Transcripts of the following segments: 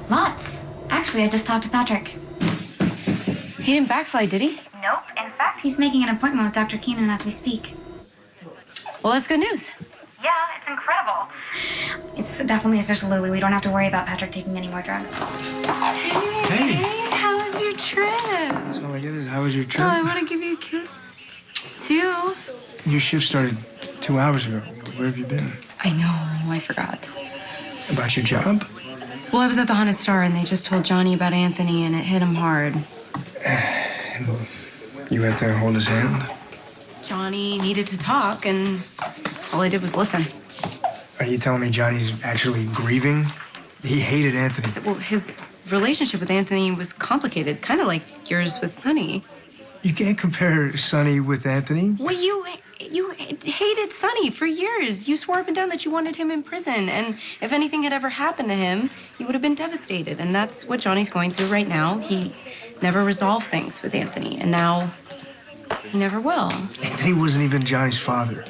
Lots. Actually, I just talked to Patrick. He didn't backslide, did he? Nope. In fact, he's making an appointment with Dr. Keenan as we speak. Well, that's good news. Yeah, it's incredible. It's definitely official, Lulu. We don't have to worry about Patrick taking any more drugs. Hey, how was your trip? That's all I get is, how was your trip? Oh, I want to give you a kiss, too. Your shift started 2 hours ago. Where have you been? I know, I forgot. About your job? Well, I was at the Haunted Star, and they just told Johnny about Anthony, and it hit him hard. You had to hold his hand? Johnny needed to talk, and all I did was listen. Are you telling me Johnny's actually grieving? He hated Anthony. Well, his relationship with Anthony was complicated, kind of like yours with Sonny. You can't compare Sonny with Anthony. Well, you hated Sonny for years. You swore up and down that you wanted him in prison, and if anything had ever happened to him, you would have been devastated, and that's what Johnny's going through right now. He never resolved things with Anthony, and now he never will. Anthony wasn't even Johnny's father.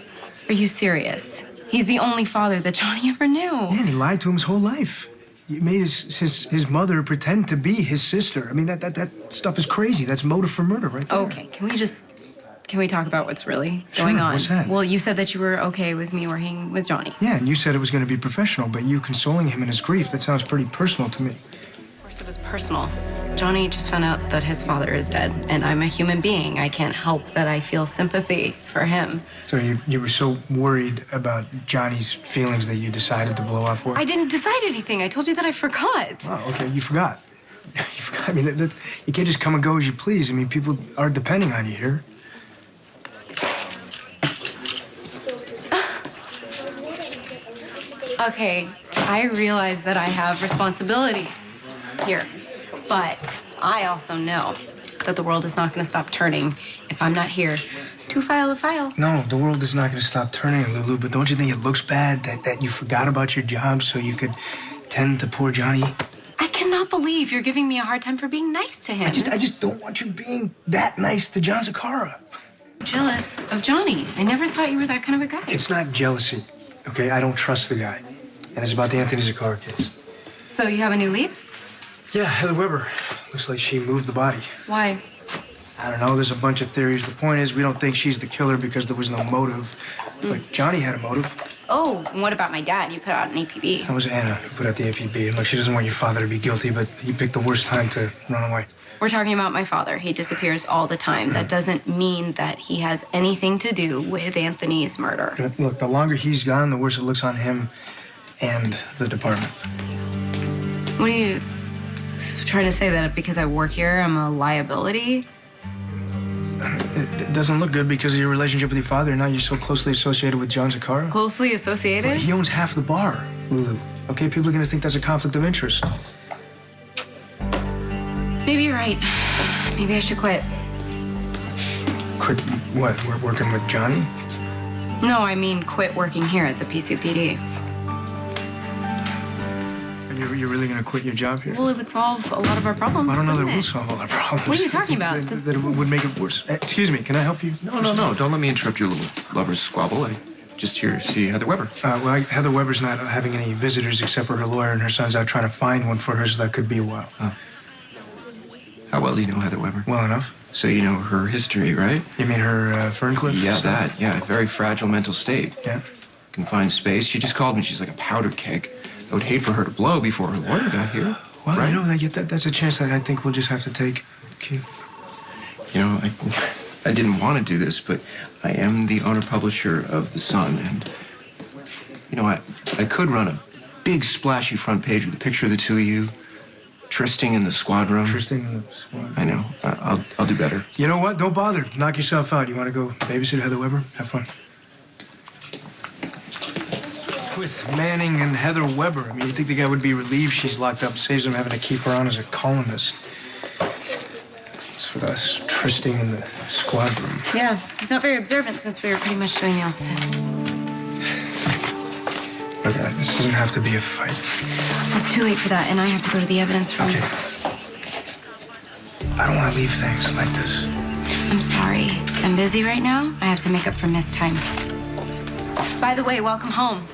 Are you serious? He's the only father that Johnny ever knew. Yeah, and he lied to him his whole life. He made his mother pretend to be his sister. I mean, that stuff is crazy. That's motive for murder right there. Okay, can we talk about what's really going on? What's that? Well, you said that you were okay with me working with Johnny. Yeah, and you said it was going to be professional, but you consoling him in his grief, that sounds pretty personal to me. Of course it was personal. Johnny just found out that his father is dead, and I'm a human being. I can't help that I feel sympathy for him. So you were so worried about Johnny's feelings that you decided to blow off work? I didn't decide anything. I told you that I forgot. Oh, okay, you forgot. You forgot. I mean, you can't just come and go as you please. I mean, people are depending on you here. Okay, I realize that I have responsibilities here, but I also know that the world is not going to stop turning if I'm not here to file a file. No, the world is not going to stop turning, Lulu, but don't you think it looks bad that you forgot about your job so you could tend to poor Johnny? I cannot believe you're giving me a hard time for being nice to him. I just don't want you being that nice to John Zakara. Jealous of Johnny. I never thought you were that kind of a guy. It's not jealousy, okay? I don't trust the guy. And it's about the Anthony Zakara case. So you have a new lead? Yeah, Heather Weber. Looks like she moved the body. Why? I don't know. There's a bunch of theories. The point is, we don't think she's the killer because there was no motive. But Johnny had a motive. Oh, and what about my dad? You put out an APB. That was Anna who put out the APB. And look, she doesn't want your father to be guilty, but he picked the worst time to run away. We're talking about my father. He disappears all the time. That doesn't mean that he has anything to do with Anthony's murder. Look, the longer he's gone, the worse it looks on him and the department. What are you trying to say, that because I work here, I'm a liability? It doesn't look good because of your relationship with your father, and now you're so closely associated with John Zakara. Closely associated? Well, he owns half the bar, Lulu. Okay, people are going to think that's a conflict of interest. Maybe you're right. Maybe I should quit. Quit what? We're working with Johnny? No, I mean quit working here at the PCPD. You're really going to quit your job here? Well, it would solve a lot of our problems. I don't know that it wouldn't will solve all our problems. What are you talking about? That it would make it worse. Excuse me, can I help you? No. Don't let me interrupt your little lover's squabble. I'm just here to see Heather Weber. Heather Weber's not having any visitors except for her lawyer, and her son's out trying to find one for her, so that could be a while. Oh. How well do you know Heather Weber? Well enough. So you know her history, right? You mean her Ferncliff? Yeah, stuff? that. Yeah, very fragile mental state. Yeah. Confined space. She just called me. She's like a powder keg. I would hate for her to blow before her lawyer got here. Well, right? you know, that's a chance that I think we'll just have to take. Okay. You know, I didn't want to do this, but I am the owner publisher of The Sun, and you know, I could run a big splashy front page with a picture of the two of you trysting in the squad room. Trysting in the squad. I know. I'll do better. You know what? Don't bother. Knock yourself out. You want to go babysit Heather Weber? Have fun. With Manning and Heather Weber. I mean, you think the guy would be relieved she's locked up? Saves him having to keep her on as a columnist. It's with us trysting in the squad room. Yeah, he's not very observant since we were pretty much doing the opposite. Look, this doesn't have to be a fight. It's too late for that, and I have to go to the evidence room. Okay. I don't want to leave things like this. I'm sorry. I'm busy right now. I have to make up for missed time. By the way, welcome home.